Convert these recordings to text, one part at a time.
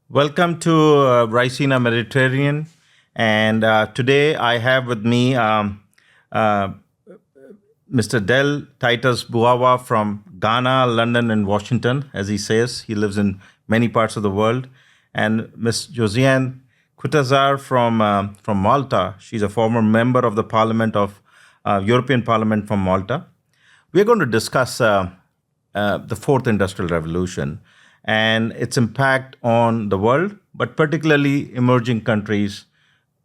Welcome to Raisina Mediterranean. And today I have with me uh, Mr. Del Titus Buawa from Ghana, London, and Washington. As he says, he lives in many parts of the world. And Ms. Josiane Kutazar from Malta. She's a former member of the Parliament of European Parliament from Malta. We're going to discuss the fourth industrial revolution and its impact on the world, but particularly emerging countries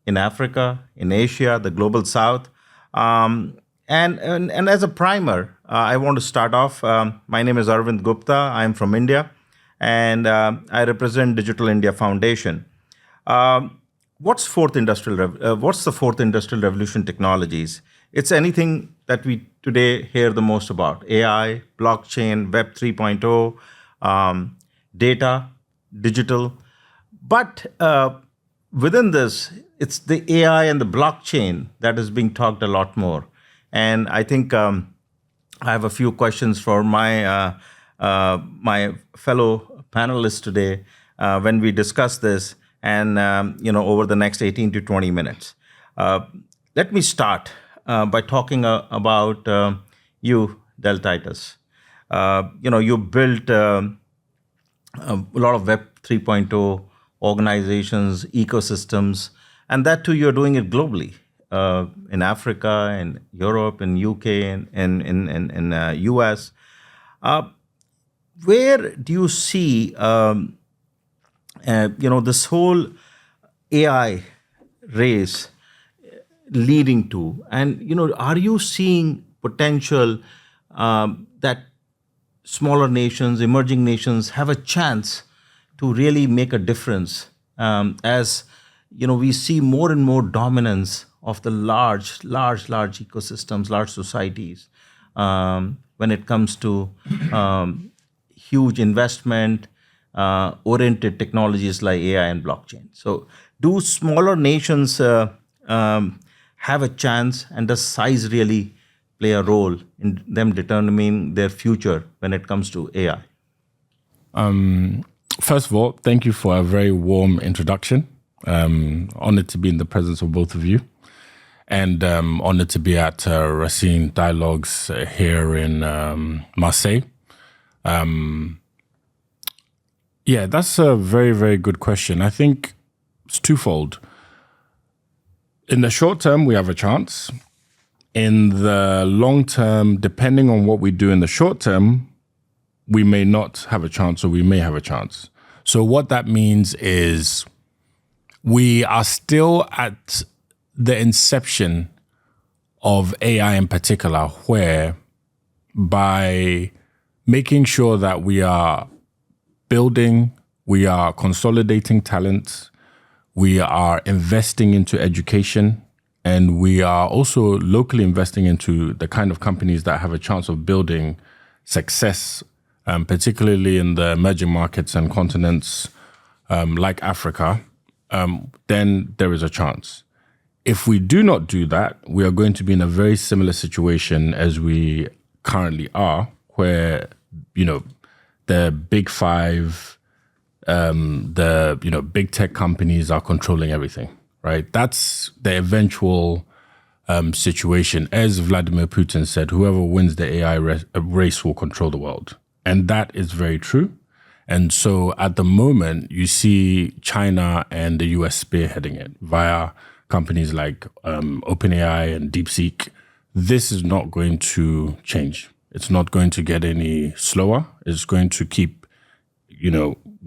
in Africa, in Asia, the global south. And as a primer, I want to start off. My name is Arvind Gupta. I'm from India, and I represent Digital India Foundation. What's the fourth industrial revolution technologies? It's anything that we today hear the most about: AI, blockchain, Web 3.0, data, digital. But within this, it's the AI and the blockchain that is being talked a lot more. And I think I have a few questions for my fellow panelists today when we discuss this, and over the next 18 to 20 minutes. Let me start by talking about you, Del Titus. You built a lot of Web 3.0 organizations, ecosystems, and that too, you're doing it globally in Africa, in Europe, in UK, and in US. Where do you see, this whole AI race leading to? And, are you seeing potential that smaller nations, emerging nations have a chance to really make a difference as we see more and more dominance of the large ecosystems, large societies when it comes to huge investment oriented technologies like AI and blockchain. So, do smaller nations have a chance, and does size really play a role in them determining their future when it comes to AI? First of all, thank you for a very warm introduction. Honored to be in the presence of both of you, and honored to be at Racine Dialogues here in Marseille. Yeah, that's a very, very good question. I think it's twofold. In the short term, we have a chance. In the long term, depending on what we do in the short term, we may not have a chance, or we may have a chance. So what that means is we are still at the inception of AI in particular, where by making sure that we are building, we are consolidating talent, we are investing into education, and we are also locally investing into the kind of companies that have a chance of building success, particularly in the emerging markets and continents like Africa, then there is a chance. If we do not do that, we are going to be in a very similar situation as we currently are, where, the big five, the big tech companies are controlling everything, right? That's the eventual situation. As Vladimir Putin said, whoever wins the AI race will control the world. And that is very true. And so at the moment, you see China and the US spearheading it via companies like OpenAI and DeepSeek. This is not going to change. It's not going to get any slower. It's going to keep,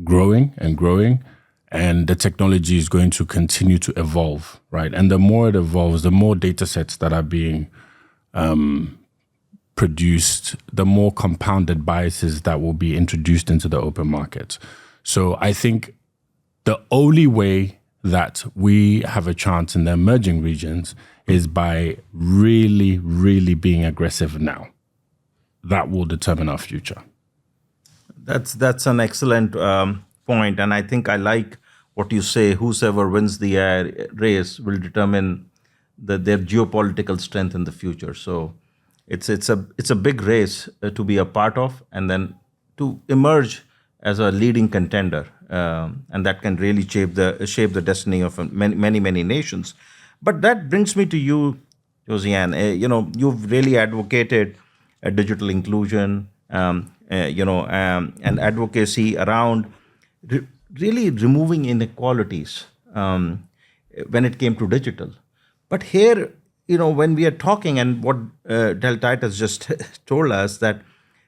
growing and growing. And the technology is going to continue to evolve, right? And the more it evolves, the more data sets that are being produced, the more compounded biases that will be introduced into the open market. So I think the only way that we have a chance in the emerging regions is by really, really being aggressive now. That will determine our future. That's an excellent point, and I think I like what you say. Whoever wins the race will determine their geopolitical strength in the future. So it's a big race to be a part of, and then to emerge as a leading contender and that can really shape the destiny of many nations. But that brings me to you, Josiane. You've really advocated digital inclusion, and advocacy around really removing inequalities when it came to digital. But here, when we are talking, and what Del Titus just told us, that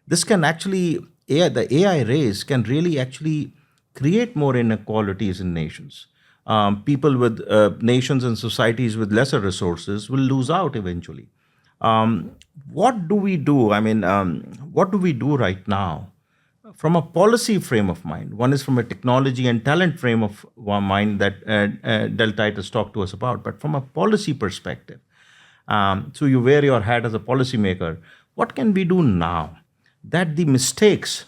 this can actually, the AI race can really actually create more inequalities in nations. People with nations and societies with lesser resources will lose out eventually. What do we do? I mean, what do we do right now from a policy frame of mind? One is from a technology and talent frame of mind that Del Titus talked to us about, but from a policy perspective. So you wear your hat as a policymaker. What can we do now that the mistakes?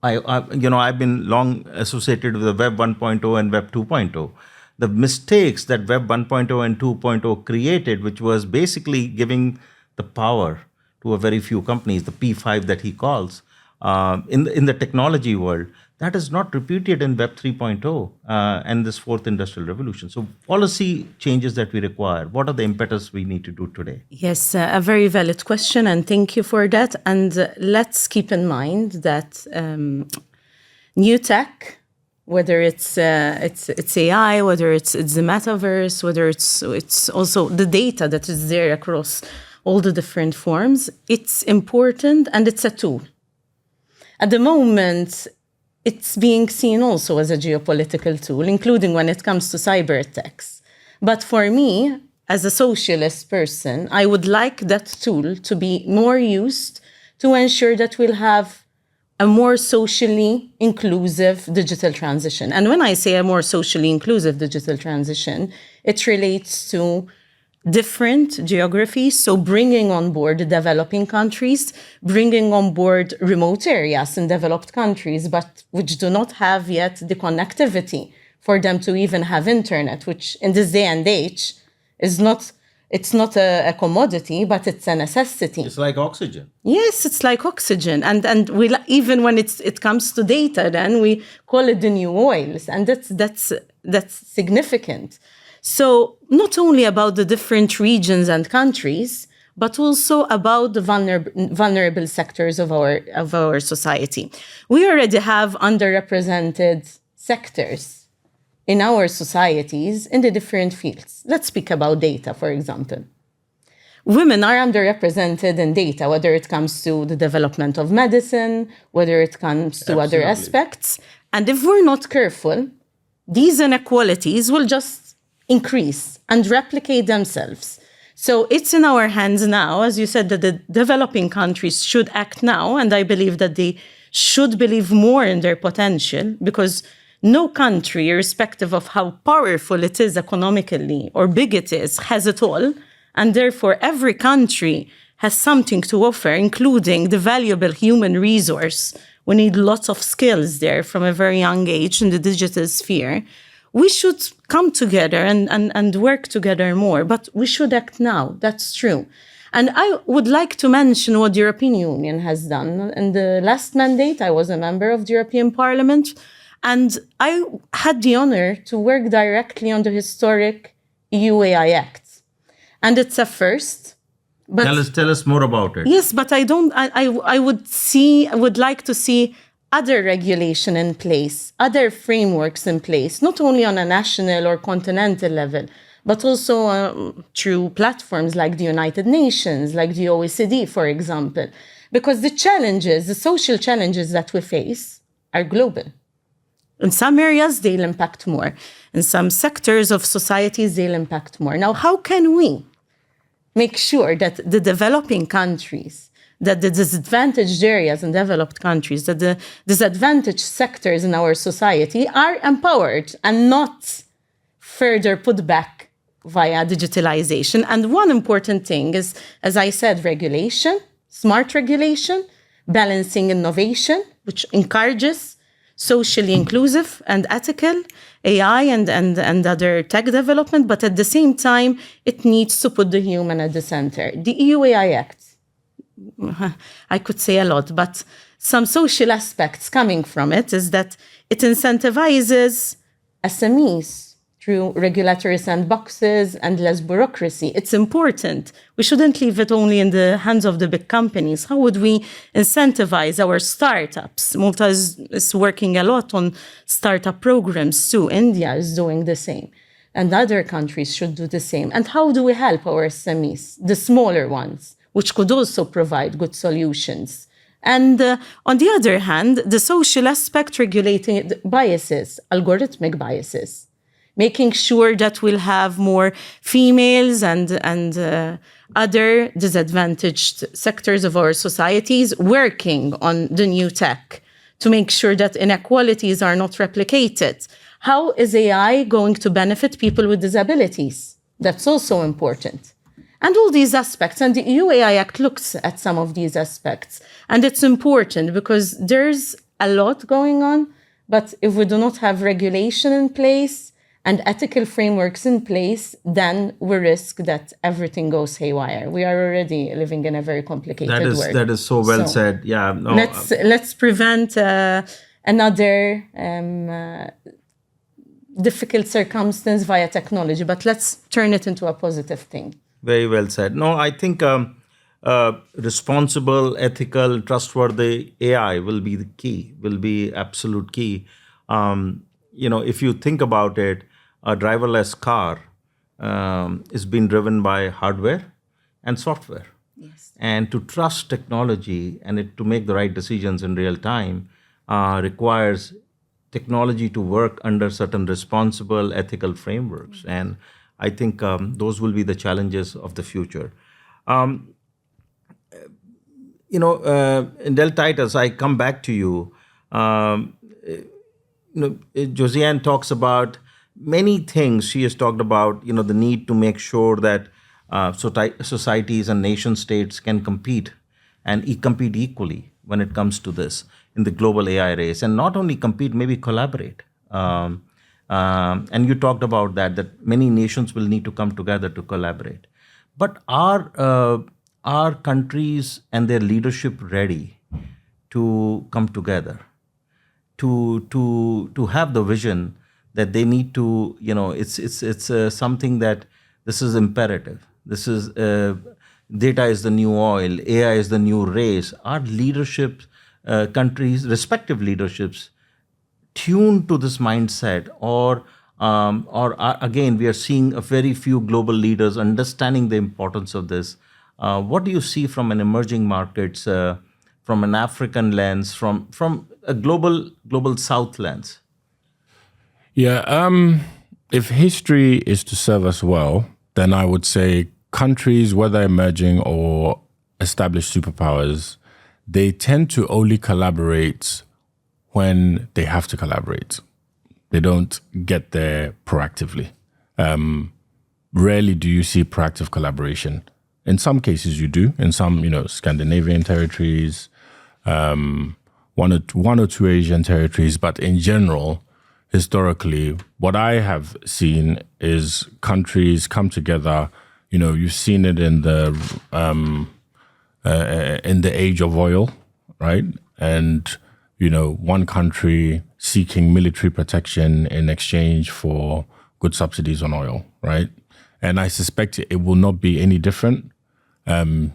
I've been long associated with the Web 1.0 and Web 2.0. The mistakes that Web 1.0 and 2.0 created, which was basically giving the power to a very few companies, the P5 that he calls, in the technology world, that is not repeated in Web 3.0 and this fourth industrial revolution. So policy changes that we require, what are the impetus we need to do today? Yes, a very valid question, and thank you for that. And let's keep in mind that new tech, whether it's AI, whether it's the metaverse, whether it's also the data that is there across all the different forms, it's important and it's a tool. At the moment, it's being seen also as a geopolitical tool, including when it comes to cyber attacks. But for me, as a socialist person, I would like that tool to be more used to ensure that we'll have a more socially inclusive digital transition. And when I say a more socially inclusive digital transition, it relates to different geographies, so bringing on board the developing countries, bringing on board remote areas in developed countries, but which do not have yet the connectivity for them to even have internet, which in this day and age is not, it's not a commodity, but it's a necessity. It's like oxygen. Yes, it's like oxygen. And we, even when it comes to data, then we call it the new oils, and that's significant. So not only about the different regions and countries, but also about the vulnerable sectors of our society. We already have underrepresented sectors in our societies in the different fields. Let's speak about data, for example. Women are underrepresented in data, whether it comes to the development of medicine, whether it comes to other aspects. And if we're not careful, these inequalities will just increase and replicate themselves. So it's in our hands now, as you said, that the developing countries should act now, and I believe that they should believe more in their potential, because no country, irrespective of how powerful it is economically or big it is, has it all, and therefore every country has something to offer, including the valuable human resource. We need lots of skills there from a very young age in the digital sphere. We should come together and work together more, but we should act now. That's true. And I would like to mention what the European Union has done. In the last mandate, I was a member of the European Parliament, and I had the honor to work directly on the historic EU AI Act. And it's a first. But Tell us more about it. Yes, but I would like to see other regulation in place, other frameworks in place, not only on a national or continental level, but also through platforms like the United Nations, like the OECD, for example. Because the social challenges that we face are global. In some areas, they'll impact more. In some sectors of societies, they'll impact more. Now, how can we make sure that the developing countries, that the disadvantaged areas in developed countries, that the disadvantaged sectors in our society are empowered and not further put back via digitalization? And one important thing is, as I said, regulation, smart regulation, balancing innovation, which encourages socially inclusive and ethical AI and other tech development, but at the same time, it needs to put the human at the center. The EU AI Act, I could say a lot, but some social aspects coming from it is that It incentivizes SMEs through regulatory sandboxes and less bureaucracy. It's important. We shouldn't leave it only in the hands of the big companies. How would we incentivize our startups? Malta is working a lot on startup programs too. India is doing the same. And other countries should do the same. And how do we help our SMEs, the smaller ones, which could also provide good solutions? And on the other hand, the social aspect regulating biases, algorithmic biases, making sure that we'll have more females and other disadvantaged sectors of our societies working on the new tech to make sure that inequalities are not replicated. How is AI going to benefit people with disabilities? That's also important. And all these aspects, and the EU AI Act looks at some of these aspects. And it's important because there's a lot going on, but if we do not have regulation in place and ethical frameworks in place, then we risk that everything goes haywire. We are already living in a very complicated world. That is so well said. Yeah. No, let's prevent another difficult circumstance via technology, but let's turn it into a positive thing. Very well said. No, I think responsible, ethical, trustworthy AI will be the key, will be absolute key. If you think about it, a driverless car is being driven by hardware and software. Yes. And to trust technology and to make the right decisions in real time requires technology to work under certain responsible, ethical frameworks. And I think those will be the challenges of the future. In Deltitus, I come back to you. Josiane talks about many things. She has talked about, the need to make sure that societies and nation states can compete and compete equally when it comes to this in the global AI race, and not only compete, maybe collaborate. And you talked about that many nations will need to come together to collaborate. But are countries and their leadership ready to come together, to have the vision that they need to, it's something that this is imperative. This is data is the new oil, AI is the new race. Are leadership countries, respective leaderships, tuned to this mindset, or again, we are seeing a very few global leaders understanding the importance of this? What do you see from an emerging markets, from an African lens, from a global South lens? Yeah, if history is to serve us well, then I would say countries, whether emerging or established superpowers, they tend to only collaborate when they have to collaborate. They don't get there proactively. Rarely do you see proactive collaboration. In some cases you do, in some, Scandinavian territories, one or two Asian territories, but in general, historically, what I have seen is countries come together. You've seen it in the age of oil, right? And one country seeking military protection in exchange for good subsidies on oil, right? And I suspect it will not be any different. And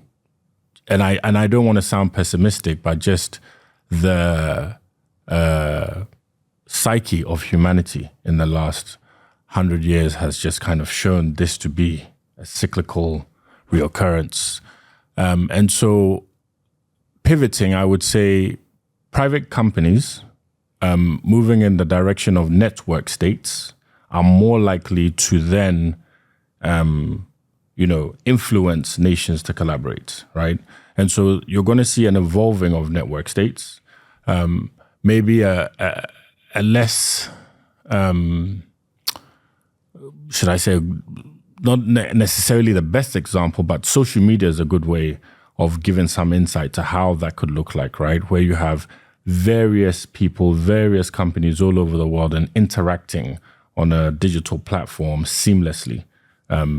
I don't want to sound pessimistic, but just the psyche of humanity in the last 100 years has just kind of shown this to be a cyclical reoccurrence. And so pivoting, I would say private companies moving in the direction of network states are more likely to then, influence nations to collaborate, right? And so you're going to see an evolving of network states, maybe a less, should I say, not necessarily the best example, but social media is a good way of giving some insight to how that could look like, right? Where you have various people, various companies all over the world and interacting on a digital platform seamlessly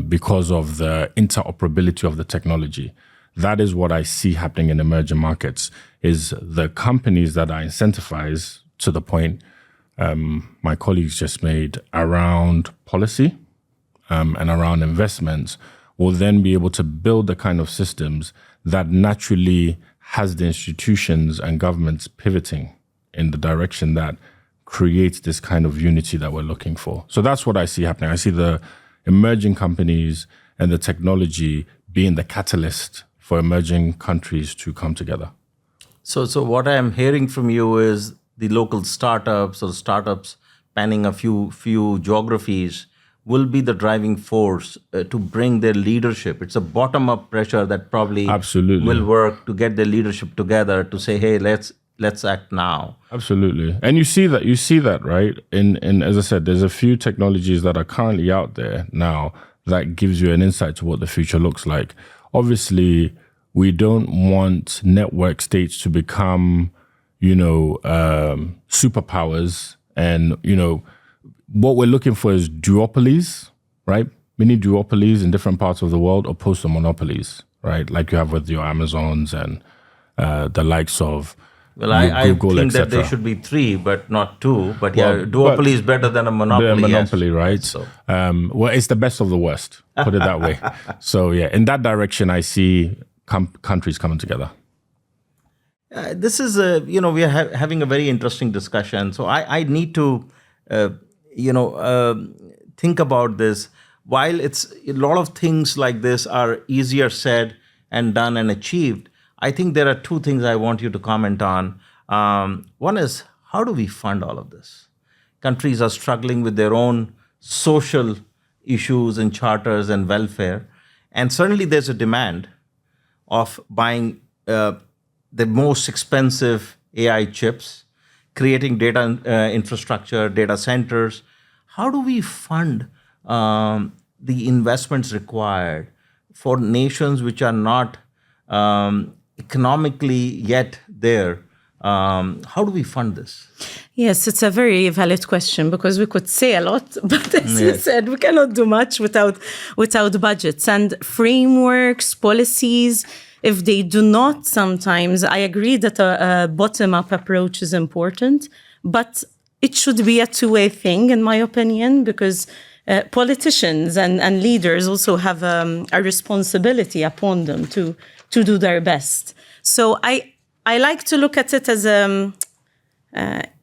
because of the interoperability of the technology. That is what I see happening in emerging markets, is the companies that are incentivized to the point my colleagues just made around policy and around investments will then be able to build the kind of systems that naturally has the institutions and governments pivoting in the direction that creates this kind of unity that we're looking for. So that's what I see happening. I see the emerging companies and the technology being the catalyst for emerging countries to come together. So what I'm hearing from you is the local startups or startups spanning a few geographies will be the driving force to bring their leadership. It's a bottom-up pressure that probably Absolutely will work to get their leadership together to say, hey, let's act now. Absolutely. And you see that, right? In as I said, there's a few technologies that are currently out there now that gives you an insight to what the future looks like. Obviously, we don't want network states to become, superpowers. And, what we're looking for is duopolies, right? Mini duopolies in different parts of the world opposed to monopolies, right? Like you have with your Amazons and the likes of Well, I Google, think that etc. there should be 3, but not 2. But duopoly is better than a monopoly. The monopoly, yes. right? So. Well, it's the best of the worst, put it that way. So, yeah, in that direction, I see countries coming together. This is we are having a very interesting discussion. So I need to, think about this. While it's a lot of things like this are easier said and done and achieved, I think there are 2 things I want you to comment on. One is, how do we fund all of this? Countries are struggling with their own social issues and charters and welfare. And certainly there's a demand of buying the most expensive AI chips, creating data infrastructure, data centers. How do we fund the investments required for nations which are not economically yet there? How do we fund this? Yes, it's a very valid question because we could say a lot, but as you Yes. said, we cannot do much without budgets and frameworks, policies. If they do not, sometimes I agree that a bottom-up approach is important, but it should be a two-way thing, in my opinion, because politicians and leaders also have a responsibility upon them to do their best. So I like to look at it as a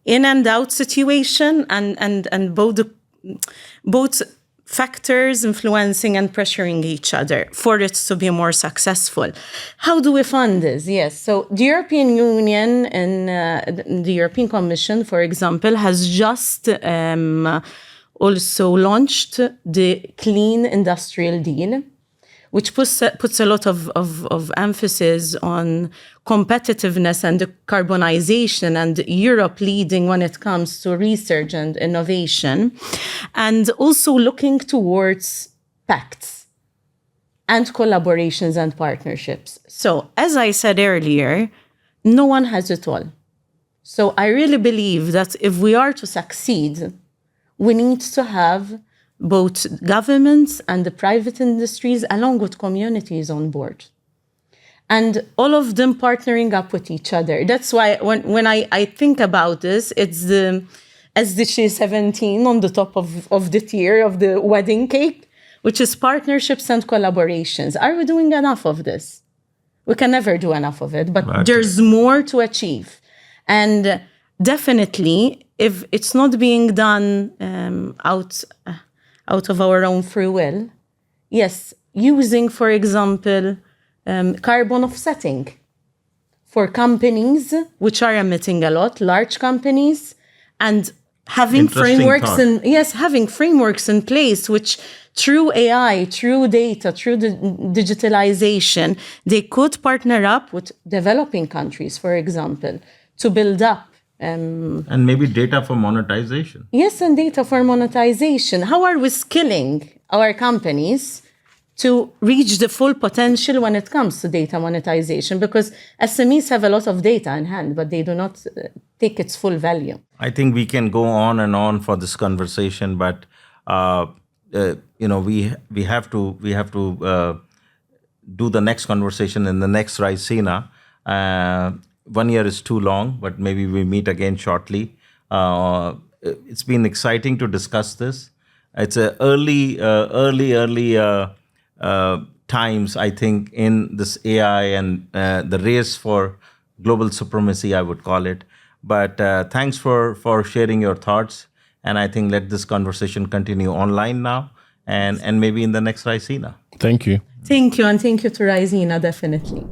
in and out situation, and both factors influencing and pressuring each other for it to be more successful. How do we fund this? Yes, so the European Union and the European Commission, for example, has just also launched the Clean Industrial Deal, which puts a lot of emphasis on competitiveness and decarbonization, and Europe leading when it comes to research and innovation, and also looking towards pacts and collaborations and partnerships. So, as I said earlier, no one has it all. So I really believe that if we are to succeed, we need to have both governments and the private industries along with communities on board. And all of them partnering up with each other. That's why when I think about this, it's the SDG 17 on the top of the tier of the wedding cake, which is partnerships and collaborations. Are we doing enough of this? We can never do enough of it, but there's more to achieve. And definitely, if it's not being done out of our own free will, yes, using, for example, carbon offsetting for companies which are emitting a lot, large companies, and having frameworks in place which through AI, through data, through the digitalization, they could partner up with developing countries, for example, to build up. And maybe data for monetization. Yes, and data for monetization. How are we skilling our companies to reach the full potential when it comes to data monetization? Because SMEs have a lot of data in hand, but they do not take its full value. I think we can go on and on for this conversation, but we have to do the next conversation in the next Raisina. 1 year is too long, but maybe we meet again shortly. it's been exciting to discuss this. It's a early times, I think, in this AI and the race for global supremacy, I would call it. But thanks for sharing your thoughts. And I think let this conversation continue online now and maybe in the next Raisina. Thank you. Thank you, and thank you to Raisina, definitely.